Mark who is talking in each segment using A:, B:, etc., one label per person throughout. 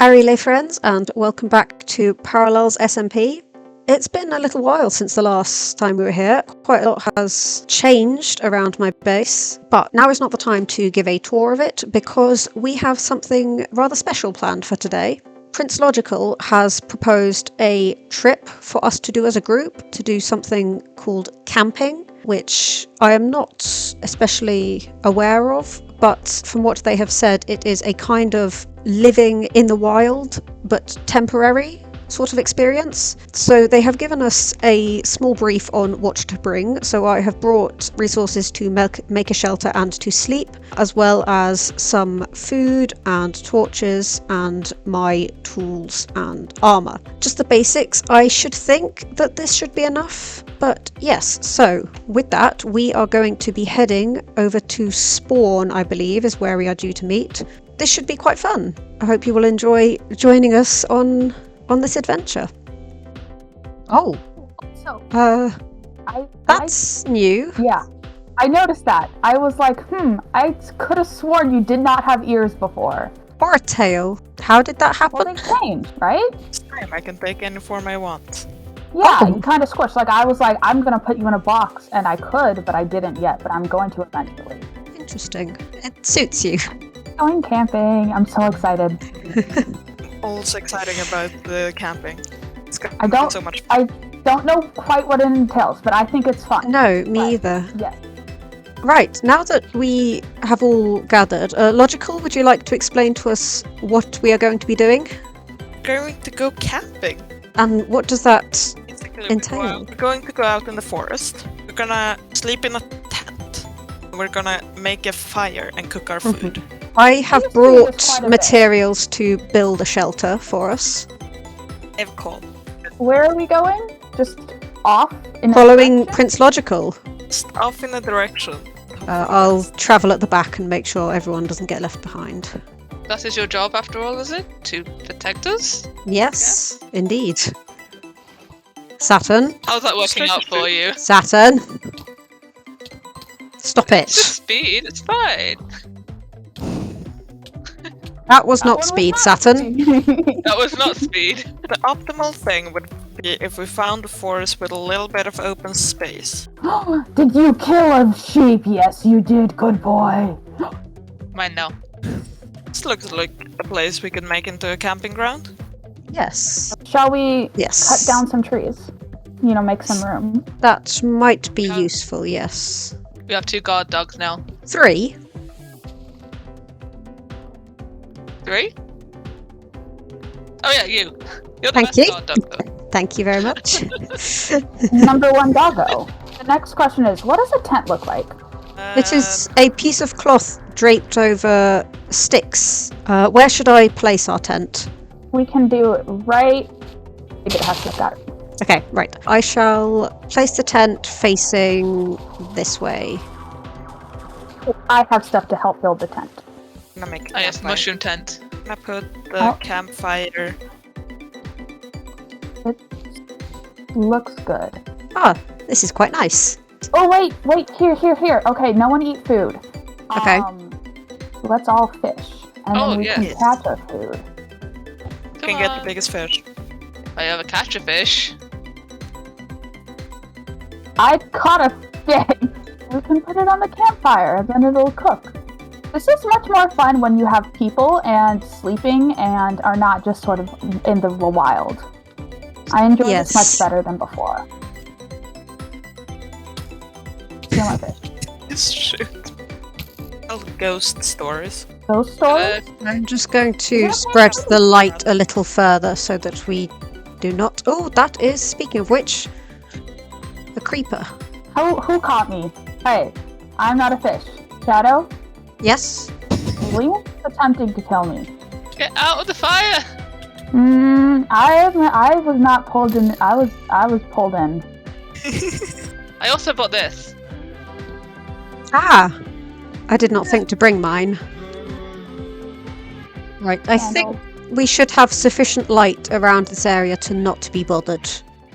A: Arile friends, and welcome back to Parallels SMP. It's been a little while since the last time we were here. Quite a lot has changed around my base, but now is not the time to give a tour of it because we have something rather special planned for today. Prince Logical has proposed a trip for us to do as a group, to do something called camping, which I am not especially aware of, but from what they have said, it is a kind of living in the wild, but temporary sort of experience. So they have given us a small brief on what to bring. So I have brought resources to make a shelter and to sleep, as well as some food and torches and my tools and armor. Just the basics. I should think that this should be enough. But yes, so with that, we are going to be heading over to Spawn, I believe, is where we are due to meet. This should be quite fun. I hope you will enjoy joining us on this adventure. Oh,
B: So
A: that's new.
B: Yeah, I noticed that. I was like, I could have sworn you did not have ears before.
A: Or a tail. How did that
B: Well,
A: happen?
B: they changed, right?
C: Same, I can take any form I want.
B: Yeah,
A: Oh.
B: you kind of squished. Like, I was like, I'm gonna put you in a box, and I could, but I didn't yet, but I'm going to eventually.
A: Interesting. It suits you.
B: Going camping. I'm so excited.
C: Also exciting about the camping. It's gonna
B: I
C: be
B: don't-
C: so much.
B: I don't know quite what it entails, but I think it's fun.
A: No, me
B: Right.
A: either.
B: Yes.
A: Right, now that we have all gathered, Logical, would you like to explain to us what we are going to be doing?
C: Going to go camping.
A: And what does that
C: Basically,
A: entail?
C: we're going to go out in the forest. We're gonna sleep in a tent. We're gonna make a fire and cook our food.
A: I have
B: Seems to be
A: brought
B: quite a bit.
A: materials to build a shelter for us.
C: I've called.
B: Where are we going? Just off in a
A: Following
B: direction?
A: Prince Logical,
C: Just off in a direction.
A: I'll travel at the back and make sure everyone doesn't get left behind.
D: That is your job after all, is it? To protect us?
A: Yes, indeed. Saturn.
D: How's that working out for you?
A: Saturn. Stop
D: It's just
A: it.
D: speed, it's fine.
A: That was
B: That
A: not
B: one was
A: speed,
B: not
A: Saturn.
D: That was not speed.
C: The optimal thing would be if we found a forest with a little bit of open space.
B: Did you kill a sheep? Yes, you did. Good boy.
D: Mine now.
C: This looks like a place we could make into a camping ground.
A: Yes.
B: Shall we
A: Yes.
B: cut down some trees? You know, make some room.
A: That might be
D: Yeah.
A: useful, yes.
D: We have 2 guard dogs now.
A: 3.
D: 3? Oh yeah, you. You're the
A: Thank
D: best
A: you.
D: guard dog though.
A: Thank you very much.
B: Number 1 doggo. The next question is, what does a tent look like?
A: It is a piece of cloth draped over sticks. Where should I place our tent?
B: We can do it right. Maybe it has to start.
A: Okay, right. I shall place the tent facing this way.
B: I have stuff to help build the tent.
C: I'm gonna make a
D: Oh yes,
C: campfire.
D: mushroom tent.
C: I'm gonna put the
B: Oh.
C: campfire.
B: Looks good.
A: Ah, this is quite nice.
B: Oh wait, here. Okay, no one eat food.
A: Okay.
B: Let's all fish, and
D: Oh,
B: then we can
C: yes.
B: catch our food.
C: You
D: Come
C: can get
D: on.
C: the biggest fish.
D: I have a catch a fish.
B: I caught a fish. We can put it on the campfire, and then it'll cook. This is much more fun when you have people and sleeping and are not just sort of in the wild. I enjoy
A: Yes.
B: this much better than before. Steal my fish.
C: Shoot. Tell ghost stories.
B: Those stories?
A: I'm just going to
B: Yeah.
A: spread the light a little further so that we do not... Oh, that is, speaking of which, a creeper.
B: Who caught me? Hey, I'm not a fish. Shadow?
A: Yes?
B: William attempting to kill me.
D: Get out of the fire!
B: I was not pulled in. I was pulled in.
D: I also bought this.
A: Ah! I did not think to bring mine. Right, I think we should have sufficient light around this area to not be bothered.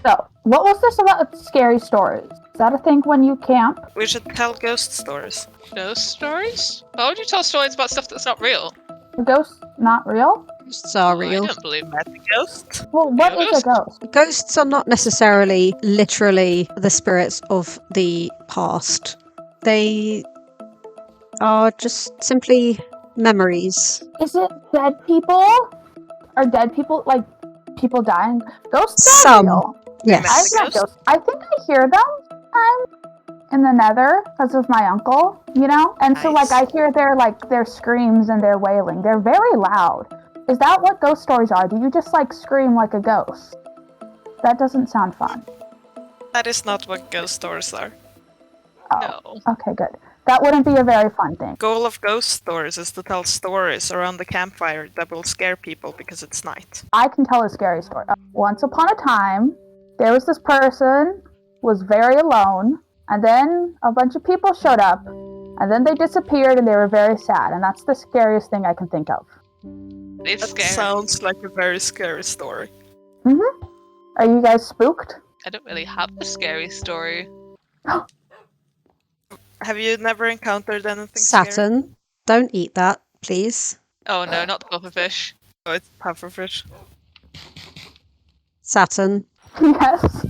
B: So, what was this about scary stories? Is that a thing when you camp?
C: We should tell ghost stories.
D: Ghost stories? Why would you tell stories about stuff that's not real?
B: The ghosts not real?
A: Ghosts are
D: I
A: real.
D: don't believe that.
C: That's a ghost.
B: Well, what is a ghost?
A: Ghosts are not necessarily literally the spirits of the past. They are just simply memories.
B: Is it dead people? Are dead people like people dying? Ghosts are
A: Some.
B: real.
A: Yes.
B: I've met ghosts. I think I hear them sometimes in the nether because of my uncle, you know? And so like I
C: Nice.
B: hear their screams and their wailing. They're very loud. Is that what ghost stories are? Do you just like scream like a ghost? That doesn't sound fun.
C: That is not what ghost stories are.
B: Oh.
D: No.
B: Okay, good. That wouldn't be a very fun thing.
C: Goal of ghost stories is to tell stories around the campfire that will scare people because it's night.
B: I can tell a scary story. Once upon a time, there was this person was very alone, and then a bunch of people showed up, and then they disappeared, and they were very sad. And that's the scariest thing I can think of.
D: It's
C: That
D: scary.
C: sounds like a very scary story.
B: Are you guys spooked?
D: I don't really have a scary story.
C: Have you never encountered anything scary?
A: Saturn, don't eat that, please.
D: Oh no, not the pufferfish.
C: Oh, it's pufferfish.
A: Saturn.
B: Yes.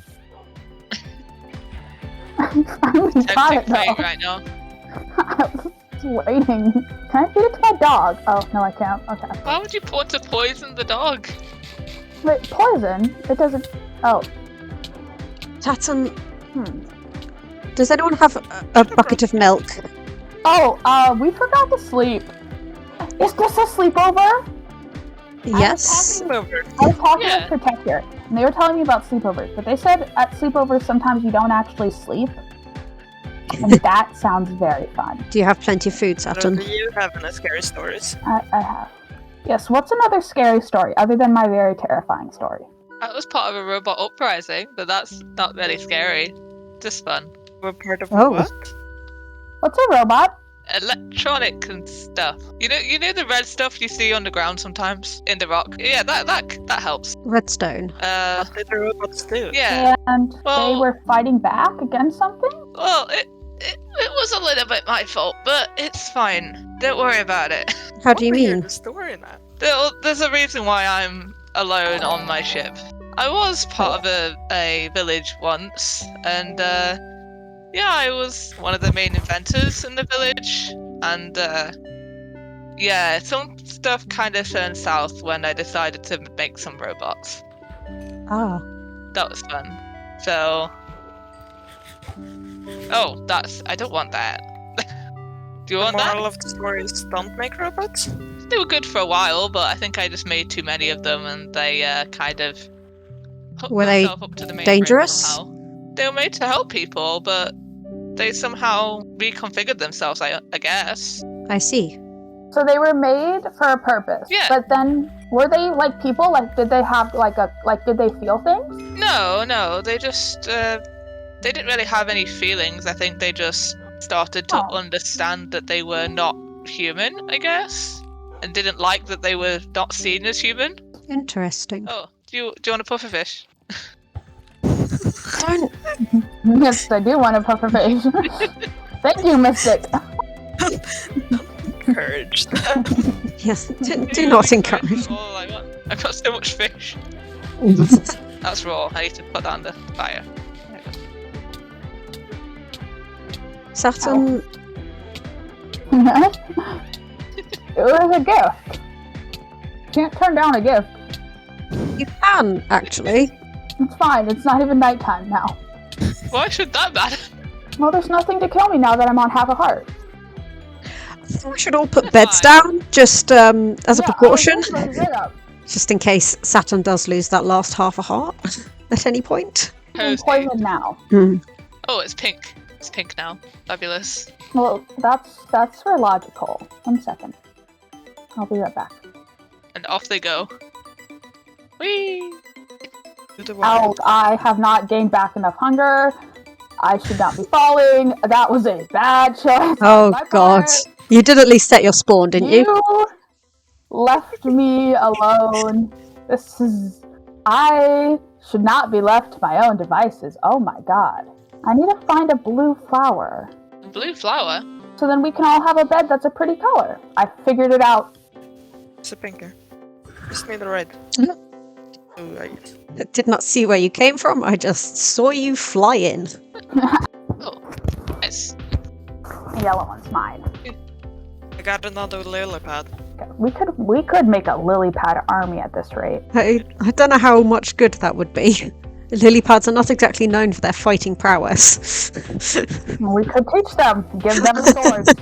B: I finally got it
D: Tempting fate
B: though.
D: right now.
B: I was just waiting. Can I feed it to my dog? Oh, no, I can't. Okay.
D: Why would you want to poison the dog?
B: Wait, poison? It doesn't. Oh.
A: Saturn, does anyone have a bucket of milk?
B: Oh, we forgot to sleep. Is this a sleepover?
A: Yes.
C: Over.
B: I was talking
D: Yeah.
B: with Protector, and they were telling me about sleepovers, but they said at sleepovers sometimes you don't actually sleep. And that sounds very fun.
A: Do you have plenty of food,
C: Do
A: Saturn?
C: you have any scary stories?
B: I have. Yes, what's another scary story other than my very terrifying story?
D: That was part of a robot uprising, but that's not really scary. Just fun.
C: We're part of
A: Oh.
C: what?
B: What's a robot?
D: Electronic and stuff. You know the red stuff you see on the ground sometimes in the rock. Yeah, that helps.
A: Redstone.
C: What did the robots do?
D: Yeah.
B: And they
D: Well-
B: were fighting back against something?
D: Well, it was a little bit my fault, but it's fine. Don't worry about it.
A: How do you
C: I wanna hear
A: mean?
C: the story now.
D: There's a reason why I'm alone on my ship. I was part of a village once, and yeah, I was one of the main inventors in the village, and yeah, some stuff kind of turned south when I decided to make some robots.
A: Ah.
D: That was fun. So, oh, I don't want that. Do you
C: The
D: want
C: moral
D: that?
C: of the story is don't make robots.
D: They were good for a while, but I think I just made too many of them, and they kind of hooked
A: Were they
D: themselves up to the mainframe
A: dangerous?
D: somehow. They were made to help people, but they somehow reconfigured themselves, I guess.
A: I see.
B: So they were made for a purpose.
D: Yeah.
B: But then were they like people? Like did they have did they feel things?
D: No, they just they didn't really have any feelings. I think they just started to
B: Oh.
D: understand that they were not human, I guess, and didn't like that they were not seen as human.
A: Interesting.
D: Oh, do you want a pufferfish?
A: Don't.
B: Yes, I do want a puffer face. Thank you, Mystic.
C: Encouraged.
A: Yes. Do not encourage.
D: Oh, I've got so much fish. That's raw. I need to put that on the fire.
A: Saturn.
B: It was a gift. Can't turn down a gift.
A: You can actually.
B: It's fine. It's not even nighttime now.
D: Why should that matter?
B: Well, there's nothing to kill me now that I'm on half a heart.
A: I think we should all put beds down, just as a
B: Yeah, I was
A: precaution,
B: just putting it up.
A: just in case Saturn does lose that last half a heart at any point.
B: I'm
D: Cozy.
B: poisoned now.
D: Oh, it's pink. It's pink now. Fabulous.
B: Well, that's for logical. 1 second. I'll be right back.
D: And off they go. Whee!
B: Ow, I have not gained back enough hunger. I should not be falling. That was a bad choice.
A: Oh
B: on my
A: god.
B: part.
A: You did at least set your spawn, didn't you?
B: You left me alone. I should not be left to my own devices. Oh my god. I need to find a blue flower.
D: Blue flower?
B: So then we can all have a bed that's a pretty color. I figured it out.
C: It's a pinker. Just need the right.
A: Mhm.
C: Oh, I guess.
A: I did not see where you came from. I just saw you fly in.
D: Oh, nice.
B: The yellow one's mine.
C: I got another lily pad.
B: We could make a lily pad army at this rate.
A: I don't know how much good that would be. Lily pads are not exactly known for their fighting prowess.
B: We could teach them. Give them swords.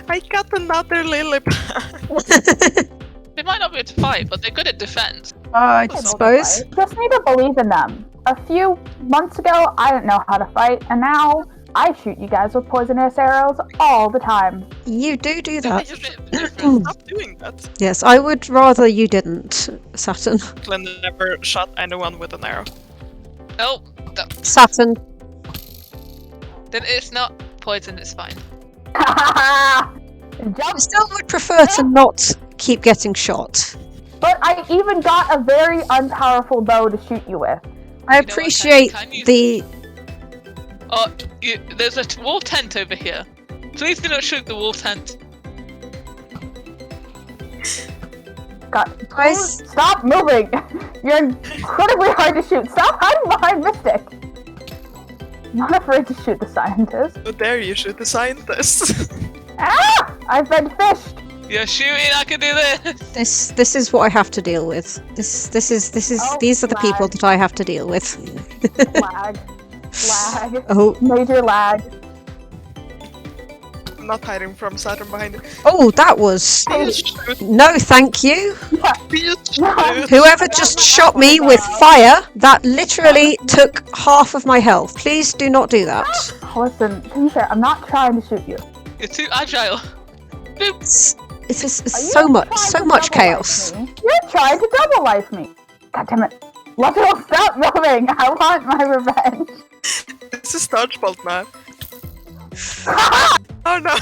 C: I got another lily pad.
D: They might not be able to fight, but they're good at defense.
A: I suppose.
B: Just need to believe in them. A few months ago, I didn't know how to fight, and now I shoot you guys with poisonous arrows all the time.
A: You do
D: They're
A: that.
D: just a bit different.
C: Stop doing that.
A: Yes, I would rather you didn't, Saturn.
C: Glenn never shot anyone with an arrow.
D: Oh,
A: Saturn.
D: then it's not poison, it's fine.
A: I
B: Jump!
A: still would prefer to not keep getting shot.
B: But I even got a very unpowerful bow to shoot you with.
A: I
D: You know what,
A: appreciate
D: can you-
A: the...
D: Oh, there's a wall tent over here. Please do not shoot the wall tent.
A: Guys,
B: Stop moving! You're incredibly hard to shoot. Stop hiding behind Mystic! I'm not afraid to shoot the scientist.
C: How dare you shoot the scientist?
B: Ah! I've been fished!
D: You're shooting, I can do this!
A: this is what I have to deal with. This is
B: Oh,
A: these are the people
B: lag.
A: that I have to deal with.
B: Lag. Lag.
A: Oh,
B: Major lag.
C: I'm not hiding from Saturn behind you.
A: oh, that was
C: Please shoot.
A: no, thank you.
C: Please
B: No.
C: shoot.
A: Whoever just shot me with fire, that literally took half of my health. Please do not do that.
B: Listen, to be fair, I'm not trying to shoot you.
D: You're too agile.
A: It's
B: Are
A: so
B: you
A: much,
B: trying
A: so
B: to
A: much
B: double
A: chaos.
B: life me? You're trying to double life me. God damn it. Let's stop moving. I want my revenge.
C: This is dodgeball now. Oh no!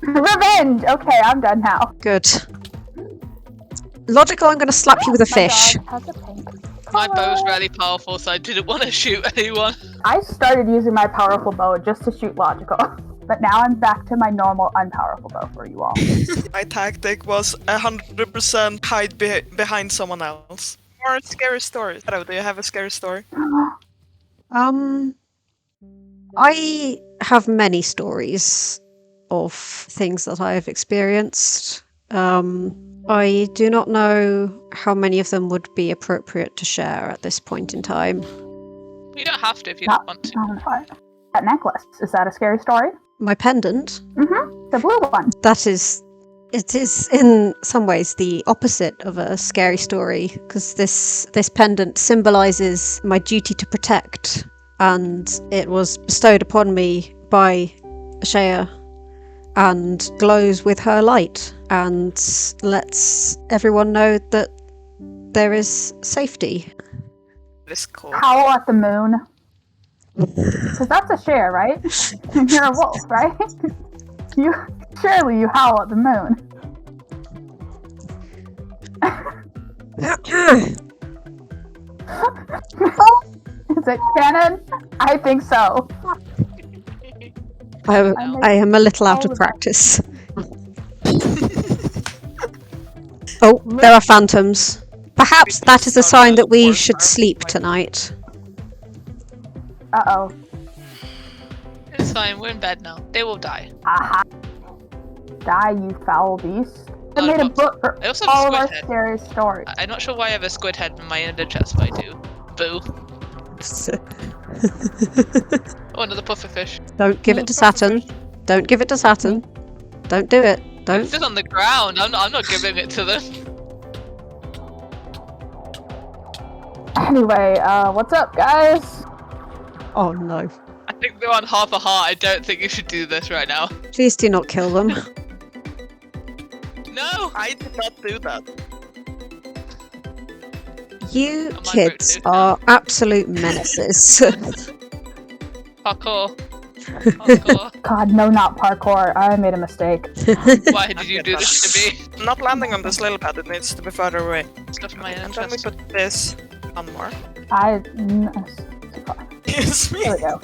B: Revenge! Okay, I'm done now.
A: Good. Logical, I'm going to slap you with a
B: My
A: fish.
B: dog has a pink
D: My bow's
B: color.
D: really powerful, so I didn't want to shoot anyone.
B: I started using my powerful bow just to shoot logical. But now I'm back to my normal unpowerful bow for you all.
C: My tactic was 100% hide behind someone else. More scary stories. Hello, do you have a scary story?
A: I have many stories of things that I have experienced. I do not know how many of them would be appropriate to share at this point in time.
D: You don't have to if you
B: No.
D: don't want to.
B: That necklace, is that a scary story?
A: My pendant,
B: Mm-hmm. The blue one.
A: it is in some ways the opposite of a scary story, because this pendant symbolizes my duty to protect, and it was bestowed upon me by Shea and glows with her light and lets everyone know that there is safety.
C: This cool.
B: Howl at the moon. Because that's a share, right? You're a wolf, right? Surely you howl at the moon. Is it canon? I think so.
A: I am a little out of practice. Oh, there are phantoms. Perhaps that is a sign that we should sleep tonight.
B: Uh-oh.
D: It's fine, we're in bed now. They will die.
B: Aha. Die, you foul beast. I
D: Not a
B: made a
D: problem.
B: book for
D: I also have a
B: all of our
D: squid head.
B: scary stories.
D: I'm not sure why I have a squid head in my ender chest, but I do. Boo. Oh, another pufferfish.
A: Don't give it to Saturn. Don't give it to Saturn. Don't do it.
D: It's
A: Don't.
D: just on the ground. I'm not giving it to them.
B: Anyway, what's up, guys?
A: Oh no.
D: I think they're on half a heart. I don't think you should do this right now.
A: Please do not kill them.
D: No!
C: I did not do that.
A: You
D: might
A: kids
D: vote too.
A: are absolute menaces.
D: Parkour. Parkour.
B: God, no, not parkour. I made a mistake.
D: Why did you do this to me?
C: I'm not landing on this little pad, it needs to be further away.
D: Stuff in my
C: And then we
D: chest.
C: put this on more.
B: Too far.
C: Excuse me.
B: There we go.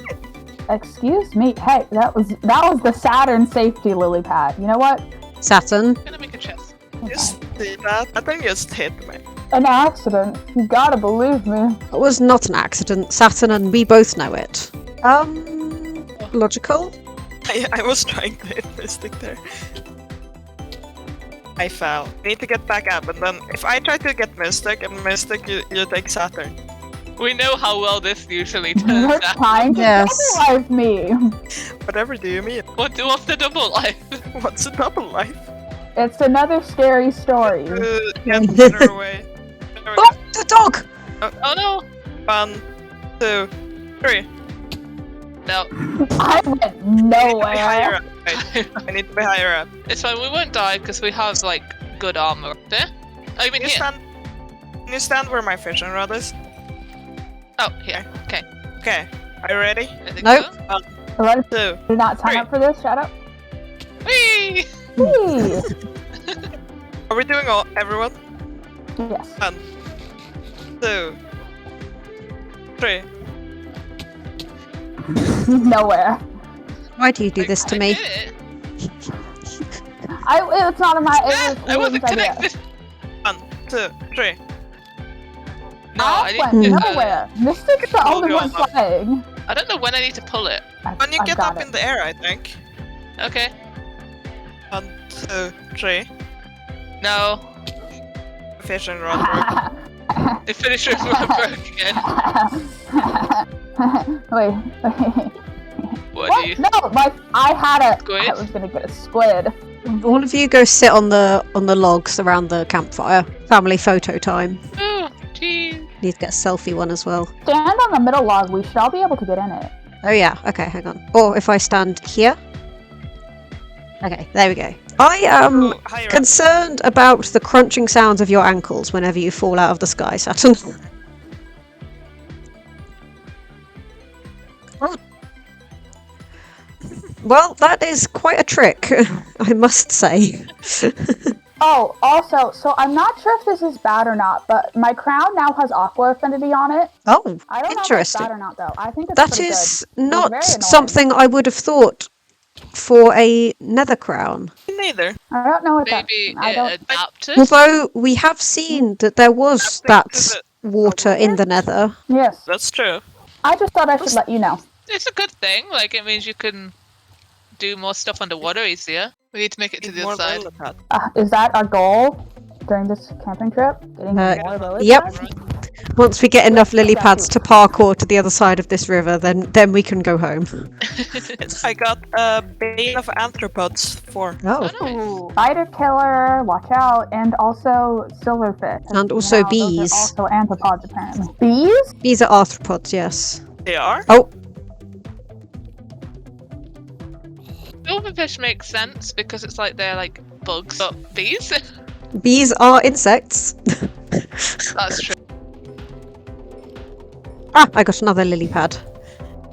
B: Excuse me. Hey, that was the Saturn safety lily pad. You know what?
A: Saturn,
D: I'm gonna make a chest.
C: Just see that. I think just hit me.
B: An accident. You gotta believe me.
A: It was not an accident, Saturn, and we both know it. Logical?
C: I was trying to hit Mystic there. I fell. I need to get back up, and then if I try to get Mystic, and Mystic, you take Saturn.
D: We know how well this usually turns
B: You're
D: out.
B: trying to
A: Yes.
B: double-life me.
C: Whatever do you mean?
D: What's the double life?
C: What's a double life?
B: It's another scary story.
C: Get her away. There we
A: Oh, the dog!
D: Oh no!
C: go. 1, 2, 3.
D: No.
B: I went
C: I need to be higher
B: nowhere.
C: up. Wait, I need to be higher up.
D: It's fine, we won't die because we have, like, good armor. There? Oh, you mean here?
C: Can you stand where my fishing rod is?
D: Oh, here. Okay.
C: Okay, are you ready?
D: I think
A: Nope.
D: so.
B: 11
C: 2.
B: did not sign
C: Three.
B: up for this. Shut up.
D: Whee!
B: Please.
C: Are we doing all everyone?
B: Yes.
C: 1, 2, 3.
B: Nowhere.
A: Why do you do this to
D: I
A: me?
D: did it.
B: It's not in my.
D: Ah,
B: It
D: I
B: was
D: wasn't
B: William's idea.
D: connected.
C: 1, 2, 3.
D: No,
B: I
D: I
B: went
D: need to.
B: nowhere. Mystic's the
C: Pull
B: only
C: you
B: one
C: up.
B: flying.
D: I don't know when I need to pull it.
C: When you
B: I
C: get
B: got
C: up
B: it.
C: in the air, I think.
D: Okay.
C: 1, 2, 3.
D: No.
C: Fishing rod broke.
D: The finisher broke again.
B: Wait.
D: What
B: What?
D: do you?
B: No, I had a.
D: Squid?
B: I was gonna get a squid.
A: All of you go sit on the logs around the campfire. Family photo time.
D: Oh, jeez.
A: Need to get a selfie one as well.
B: Stand on the middle log. We should all be able to get in it.
A: Oh yeah, okay, hang on. Or if I stand here. Okay, there we go. I am
C: Oh, higher up.
A: concerned about the crunching sounds of your ankles whenever you fall out of the sky, Saturn. Oh. Well, that is quite a trick, I must say.
B: Oh, also, so I'm not sure if this is bad or not, but my crown now has aqua affinity on it.
A: Oh,
B: I don't know if it's
A: interesting.
B: bad or not, though. I think it's
A: That
B: pretty
A: is
B: good.
A: not
B: very annoying.
A: something I would have thought for a nether crown.
C: Neither.
B: I don't know what
D: Maybe
B: that. I don't.
D: it adapted.
A: Although we have seen that there was
C: Adapting
A: that
C: to
A: water in the nether.
B: Yes,
C: That's true.
B: I just thought I should let you know.
D: It's a good thing. Like it means you can do more stuff underwater easier. We need to make it to the
C: More
D: other side.
C: lily pad.
B: Is that our goal during this camping trip? Getting more lily
A: Yep.
B: pads?
A: Once we get enough lily pads to parkour to the other side of this river, then we can go home.
C: I got a bane of arthropods 4.
A: Oh,
B: Ooh, spider killer, watch out, and also silverfish.
A: And also
B: Those
A: bees.
B: are also anthropods, apparently. Bees?
A: these are arthropods, yes.
C: They are?
A: Oh,
D: Silverfish makes sense because it's like they're like bugs, but bees.
A: bees are insects.
D: That's true.
A: Ah, I got another lily pad.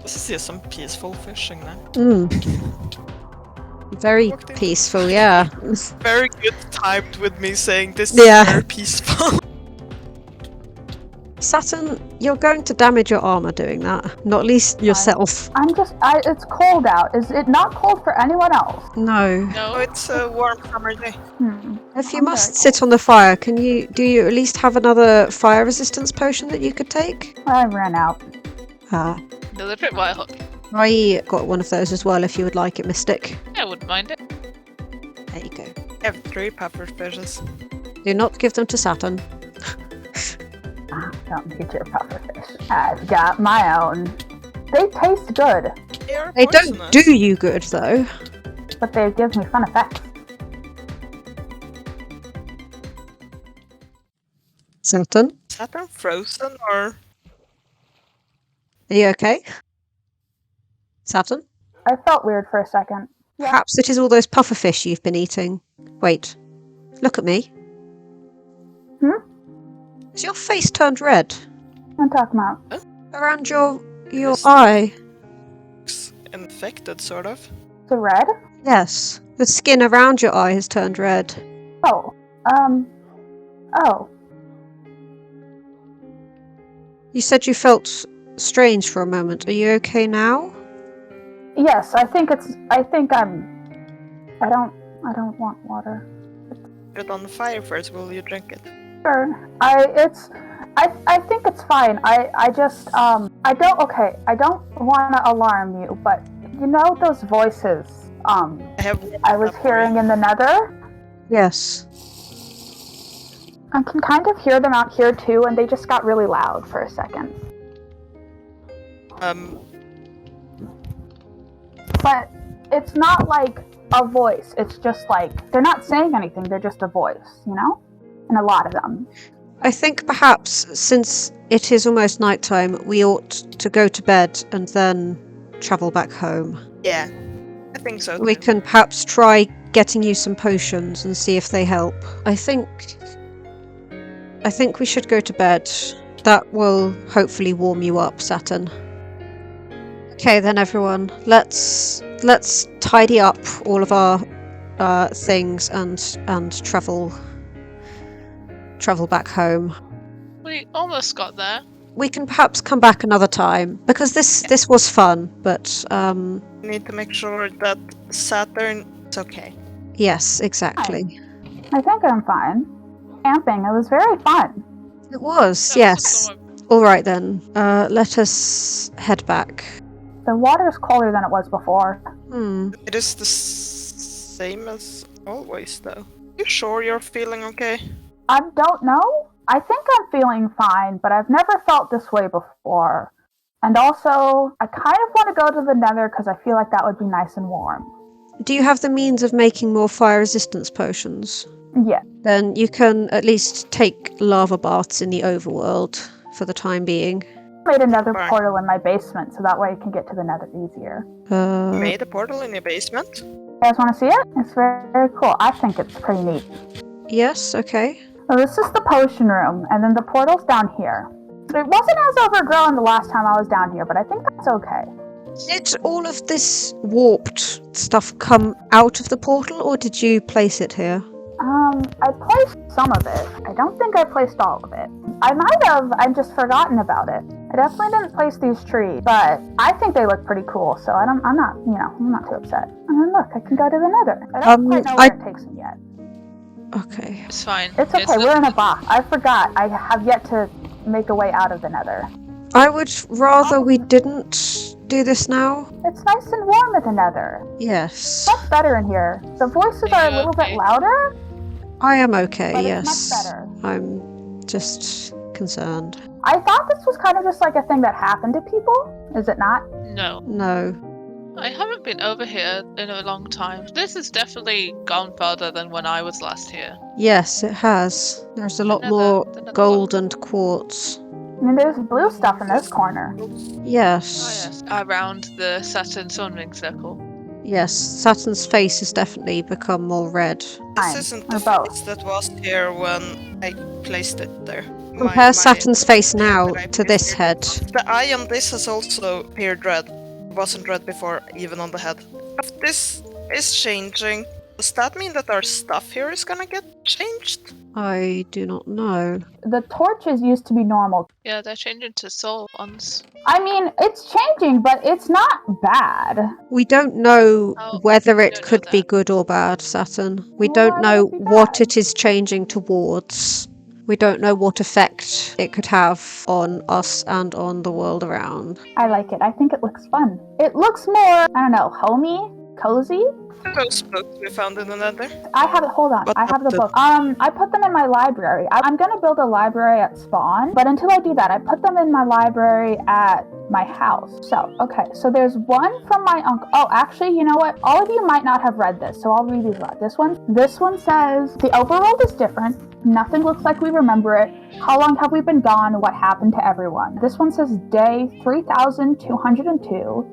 C: This is just some peaceful fishing now.
A: Very peaceful, yeah.
C: Very good timed with me saying this
A: Yeah.
C: is very peaceful.
A: Saturn, you're going to damage your armor doing that. Not least yourself.
B: It's cold out. Is it not cold for anyone else?
A: No.
C: Oh,
D: No.
C: it's a warm summer day.
A: If you
B: I'm
A: must
B: very
A: sit on the fire, do you at least have another fire resistance potion that you could take?
B: I ran out.
A: Ah,
D: Another trip wire hook.
A: I got one of those as well if you would like it, Mystic.
D: Yeah, I wouldn't mind it.
A: There you go.
C: I have 3 pepper fishes.
A: Do not give them to Saturn.
B: Don't get your pufferfish. I've got my own. They taste good,
A: They don't do you good though.
B: but they give me fun effects.
A: Saturn,
C: Saturn frozen or
A: are you okay? Saturn?
B: I felt weird for a second. Yeah.
A: Perhaps it is all those pufferfish you've been eating. Wait, look at me. Is your face turned red?
B: What I'm talking about.
A: Around your
C: Yes.
A: eye?
C: infected, sort of.
B: The red?
A: Yes. The skin around your eye has turned red.
B: Oh. Oh.
A: You said you felt strange for a moment. Are you okay now?
B: Yes, I don't want water.
C: put it on the fire first. Will you drink it?
B: Sure. I think it's fine. I don't want to alarm you, but you know those voices I was hearing in the nether?
A: Yes.
B: I can kind of hear them out here too, and they just got really loud for a second. But it's not like a voice. It's just like, they're not saying anything, they're just a voice, you know? And a lot of them.
A: I think perhaps since it is almost nighttime, we ought to go to bed and then travel back home.
C: Yeah, I think so.
A: We can perhaps try getting you some potions and see if they help. I think we should go to bed. That will hopefully warm you up, Saturn. Okay then, everyone. Let's tidy up all of our things and travel back home.
D: We almost got there.
A: We can perhaps come back another time because this was fun, but
C: We need to make sure that Saturn is okay.
A: yes, exactly.
B: I think I'm fine. Camping, it was very fun.
A: It was, yes. All right then. Let us head back.
B: The water's colder than it was before.
C: It is the same as always, though. You sure you're feeling okay?
B: I don't know. I think I'm feeling fine, but I've never felt this way before. And also, I kind of want to go to the nether because I feel like that would be nice and warm.
A: Do you have the means of making more fire resistance potions?
B: Yeah.
A: Then you can at least take lava baths in the overworld for the time being.
B: I made another portal in my basement so that way I can get to the nether easier.
C: You made a portal in your basement?
B: You guys want to see it? It's very, very cool. I think it's pretty neat.
A: Yes, okay.
B: So this is the potion room, and then the portal's down here. It wasn't as overgrown the last time I was down here, but I think that's okay.
A: Did all of this warped stuff come out of the portal, or did you place it here?
B: I placed some of it. I don't think I placed all of it. I might have, I've just forgotten about it. I definitely didn't place these trees, but I think they look pretty cool, so I'm not too upset. And then look, I can go to the nether. I don't quite know where it takes me yet.
A: Okay.
D: It's fine.
B: It's okay, we're in a box. I forgot. I have yet to make a way out of the nether.
A: I would rather we didn't do this now.
B: It's nice and warm at the nether.
A: Yes.
B: Much better in here. The voices are a little bit louder.
A: I am okay,
B: but
A: yes.
B: It's much better.
A: I'm just concerned.
B: I thought this was kind of just like a thing that happened to people. Is it not?
D: No.
A: No.
D: I haven't been over here in a long time. This has definitely gone further than when I was last here.
A: Yes, it has. There's a lot more gold and quartz.
B: I mean, there's blue stuff in this corner.
A: Yes.
D: Oh, yes. Around the Saturn swimming circle.
A: Yes, Saturn's face has definitely become more red.
C: This isn't the face that was here when I placed it there.
A: Compare Saturn's face now to this head.
C: The eye on this has also appeared red. It wasn't red before, even on the head. If this is changing, does that mean that our stuff here is gonna get changed?
A: I do not know.
B: The torches used to be normal.
D: Yeah, they're changing to soul ones.
B: I mean, it's changing, but it's not bad.
A: We don't know whether it
D: don't know
A: could be
D: that.
A: good or bad, Saturn. We
B: Why
A: don't know
B: would it be
A: what
B: bad?
A: it is changing towards. We don't know what effect it could have on us and on the world around.
B: I like it. I think it looks fun. It looks more, I don't know, homey, cozy.
C: Those books we found in the nether.
B: I have it. Hold on.
C: What
B: I have the
C: the-
B: book. I put them in my library. I'm gonna build a library at spawn, but until I do that, I put them in my library at my house. So, okay. So there's one from my uncle. Oh, actually, you know what? All of you might not have read this, so I'll read these out. This one says, the overworld is different. Nothing looks like we remember it. How long have we been gone? What happened to everyone? This one says day 3202.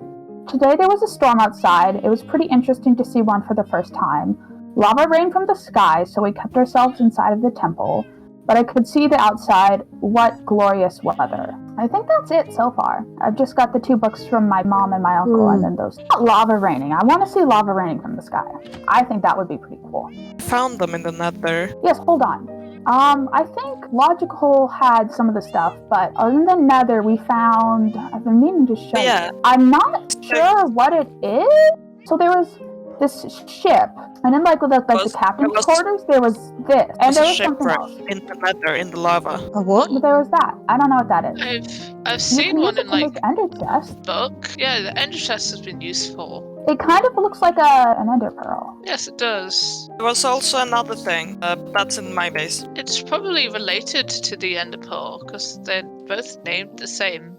B: Today there was a storm outside. It was pretty interesting to see one for the first time. Lava rained from the sky, so we kept ourselves inside of the temple. But I could see the outside. What glorious weather. I think that's it so far. I've just got the 2 books from my mom and my uncle, and then those. Not lava raining. I want to see lava raining from the sky. I think that would be pretty cool.
C: Found them in the nether.
B: Yes, hold on. I think Logical had some of the stuff, but other than Nether, we found. I've been meaning to show
C: Yeah.
B: you. I'm not sure what it is. So there was this ship, and then like with the captain's quarters, there was this, and there was something else.
C: In the nether, in the lava.
A: A what?
B: But there was that. I don't know what that is.
D: I've
B: You
D: seen
B: can use
D: one
B: it
D: in
B: to
D: like
B: make ender chest.
D: book. Yeah, the ender chest has been useful.
B: It kind of looks like an ender pearl.
D: Yes, it does.
C: There was also another thing, that's in my base.
D: It's probably related to the ender pearl because they're both named the same.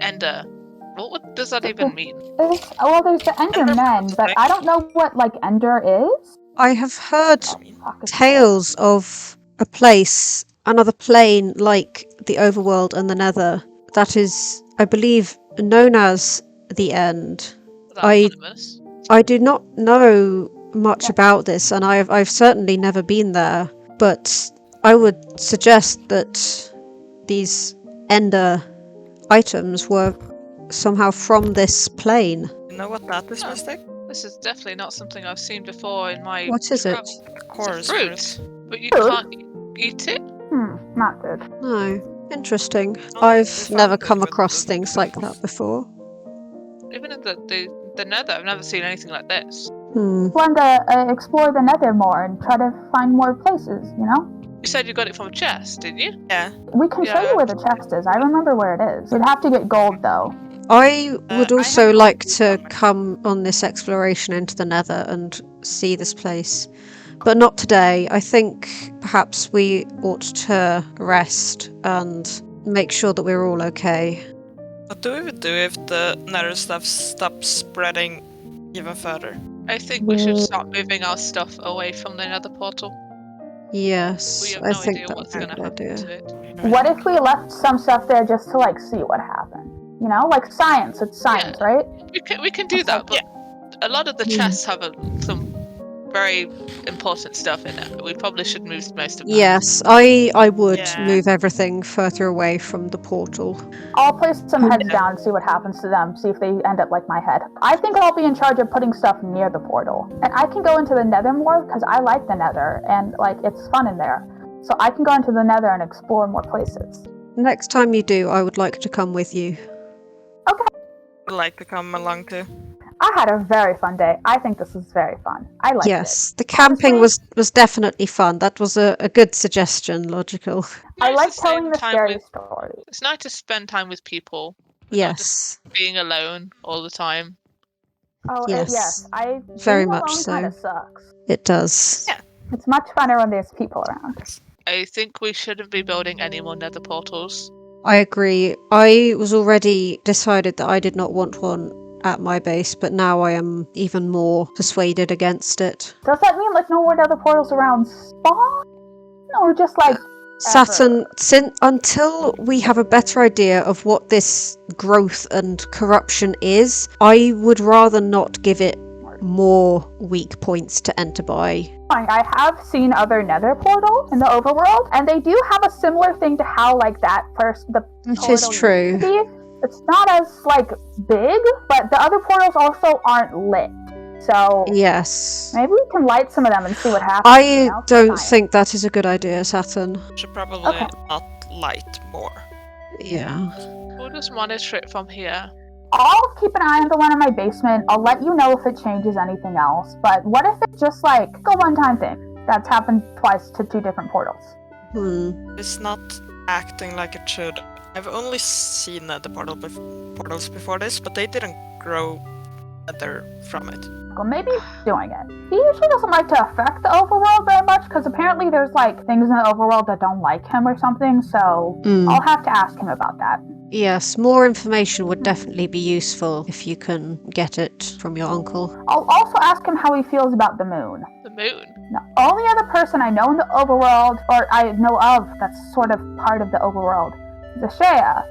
D: Ender. What does that even mean?
B: There's the Endermen, but I don't know what like Ender is.
A: I have heard tales of a place, another plane like the overworld and the nether, that is, I believe, known as the End. I do not know much about this, and I've certainly never been there, but I would suggest that these Ender items were somehow from this plane.
C: You know what that is, Mystic?
D: This is definitely not something I've seen before in my
A: What is it?
C: Chorus
D: fruit, but you can't eat it.
B: Not good.
A: No. Interesting. I've never come across things like that before.
D: Even in the nether, I've never seen anything like this.
B: Want to explore the nether more and try to find more places, you know?
D: You said you got it from a chest, didn't you?
C: Yeah.
B: We can show you where the chest is. I remember where it is. You'd have to get gold, though.
A: I would also like to come on this exploration into the nether and see this place. But not today. I think perhaps we ought to rest and make sure that we're all okay.
C: What do we do if the nether stuff stops spreading even further?
D: I think we should start moving our stuff away from the nether portal.
A: Yes,
D: We have
A: I
D: no
A: think
D: idea
A: that's
D: what's
A: a
D: going to
A: good
D: happen
A: idea.
D: to it.
B: What if we left some stuff there just to like see what happened? You know, like science. It's science, right?
D: We can do that, but a lot of the chests have some very important stuff in it. We probably should move most of that.
A: Yes, I would move everything further away from the portal.
B: I'll place some heads down and see what happens to them, see if they end up like my head. I think I'll be in charge of putting stuff near the portal. And I can go into the nether more, because I like the nether, and like it's fun in there. So I can go into the nether and explore more places.
A: Next time you do, I would like to come with you.
B: Okay.
C: I'd like to come along too.
B: I had a very fun day. I think this is very fun. I liked it.
A: Yes, the camping was definitely fun. That was a good suggestion, logical.
B: I like telling the scary stories.
D: It's nice to spend time with people.
A: Yes.
D: Not just being alone all the time.
B: Oh,
A: yes.
B: Very
A: much so.
B: Kind of sucks.
A: It does.
C: Yeah.
B: It's much funner when there's people around.
D: I think we shouldn't be building any more nether portals.
A: I agree. I was already decided that I did not want one at my base, but now I am even more persuaded against it.
B: Does that mean like no more nether portals around spawn? Or just like
A: Saturn, until we have a better idea of what this growth and corruption is, I would rather not give it more weak points to enter by.
B: I have seen other nether portals in the overworld, and they do have a similar thing to how like the
A: It is true.
B: It's not as like big, but the other portals also aren't lit. So
A: yes,
B: maybe we can light some of them and see what happens.
A: I don't think that is a good idea, Saturn.
C: Should probably not light more.
A: Yeah.
D: We'll just monitor it from here.
B: I'll keep an eye on the one in my basement. I'll let you know if it changes anything else. But what if it's just like a one-time thing that's happened twice to two different portals?
C: It's not acting like it should. I've only seen the portals before this, but they didn't grow nether from it.
B: Well, maybe he's doing it. He usually doesn't like to affect the overworld very much, because apparently there's like things in the overworld that don't like him or something, so I'll have to ask him about that.
A: Yes, more information would definitely be useful if you can get it from your uncle.
B: I'll also ask him how he feels about the moon.
D: The moon?
B: The only other person I know in the overworld, or I know of that's sort of part of the overworld, is Ashaya.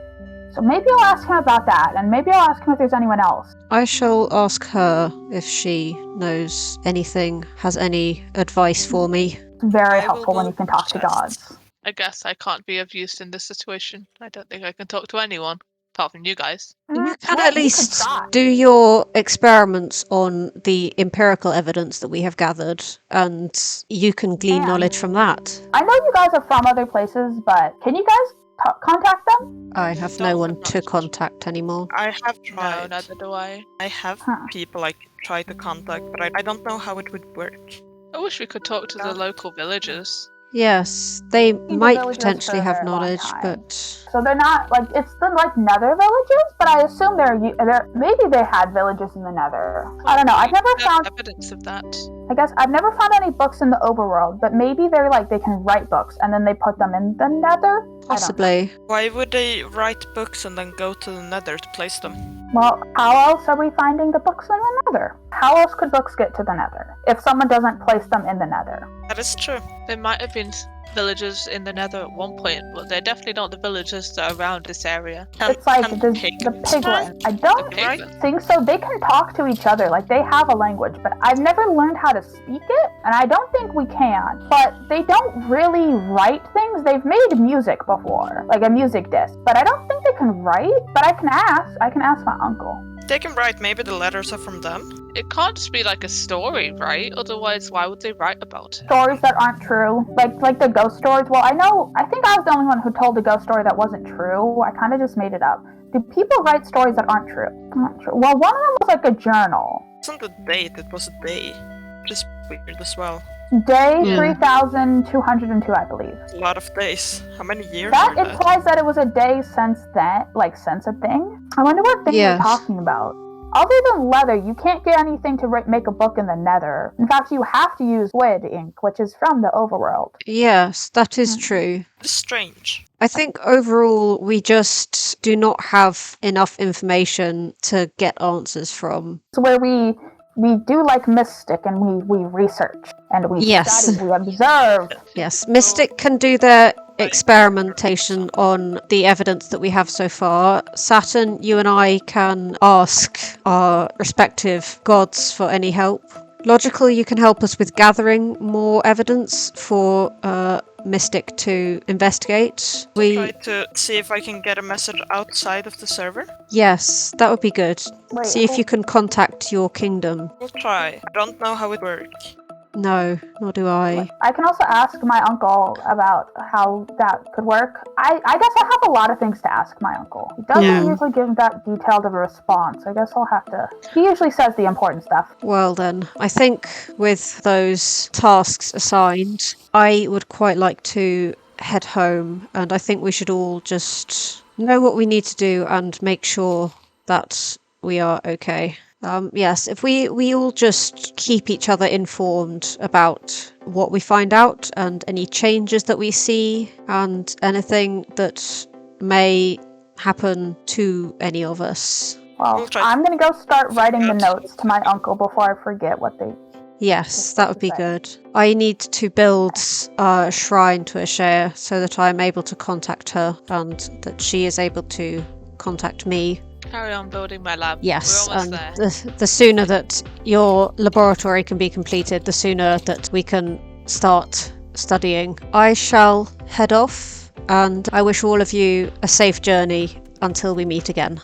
B: So maybe I'll ask him about that, and maybe I'll ask him if there's anyone else.
A: I shall ask her if she knows anything, has any advice for me.
B: It's very helpful when you can talk to gods.
D: I guess I can't be of use in this situation. I don't think I can talk to anyone, apart from you guys.
A: You can at least do your experiments on the empirical evidence that we have gathered, and you can glean knowledge from that.
B: I know you guys are from other places, but can you guys contact them?
A: I have no one to contact anymore.
C: I have
D: No,
C: tried.
D: neither do I.
C: I have
B: Huh.
C: people I try to contact, but I don't know how it would work.
D: I wish we could talk to the local villagers.
A: Yes, they
B: The
A: might
B: villagers
A: potentially
B: for a
A: have
B: very long
A: knowledge,
B: time.
A: but
B: So they're not like it's the like nether villages, but I assume they're maybe they had villages in the nether. I don't know. I've never
D: We have
B: found.
D: evidence of that.
B: I guess I've never found any books in the overworld, but maybe they're like they can write books and then they put them in the nether.
A: possibly.
C: Why would they write books and then go to the nether to place them?
B: Well, how else are we finding the books in the nether? How else could books get to the nether if someone doesn't place them in the nether?
C: That is true.
D: There might have been villagers in the nether at one point, but they're definitely not the villagers that are around this area.
B: It's like
C: Can
B: the
C: piglins
B: piglins. I don't
C: Right?
B: think so. They can talk to each other, like they have a language, but I've never learned how to speak it, and I don't think we can. But they don't really write things. They've made music before, like a music disc, but I don't think they can write. But I can ask. I can ask my uncle.
C: They can write. Maybe the letters are from them.
D: It can't just be like a story, right? Otherwise, why would they write about it?
B: Stories that aren't true, like the ghost stories. Well, I think I was the only one who told the ghost story that wasn't true. I kind of just made it up. Do people write stories that aren't true? I'm not sure. Well, one of them was like a journal.
C: It wasn't a date, it was a day. Which is weird as well.
B: Day
A: Yeah.
B: 3,202, I believe.
C: A lot of days. How many years
B: That
C: are that?
B: implies that it was a day since then, like since a thing. I wonder what thing
A: Yes.
B: you're talking about. Other than leather, you can't get anything to make a book in the nether. In fact, you have to use wood ink, which is from the overworld.
A: Yes, that is true.
C: It's strange.
A: I think overall we just do not have enough information to get answers from.
B: It's where we do like mystic and we research and we
A: Yes.
B: study, we observe.
A: Yes, Mystic can do their experimentation on the evidence that we have so far. Saturn, you and I can ask our respective gods for any help. Logical, you can help us with gathering more evidence for Mystic to investigate.
C: Try to see if I can get a message outside of the server.
A: Yes, that would be good.
B: Wait,
A: See if you can contact your kingdom.
C: We'll try. I don't know how it works.
A: No, nor do I.
B: I can also ask my uncle about how that could work. I guess I have a lot of things to ask my uncle. He doesn't
A: Yeah.
B: usually give that detailed of a response. I guess I'll have to. He usually says the important stuff.
A: Well then, I think with those tasks assigned, I would quite like to head home, and I think we should all just know what we need to do and make sure that we are okay. Yes, if we all just keep each other informed about what we find out and any changes that we see and anything that may happen to any of us.
B: Well,
C: We'll try.
B: I'm gonna go start writing the
C: Good.
B: notes to my uncle before I forget what they.
A: Yes, that would be good. I need to build a shrine to Ashea so that I'm able to contact her and that she is able to contact me.
D: Carry on building my lab.
A: Yes,
D: We're almost
A: and
D: there.
A: the sooner that your laboratory can be completed, the sooner that we can start studying. I shall head off, and I wish all of you a safe journey until we meet again.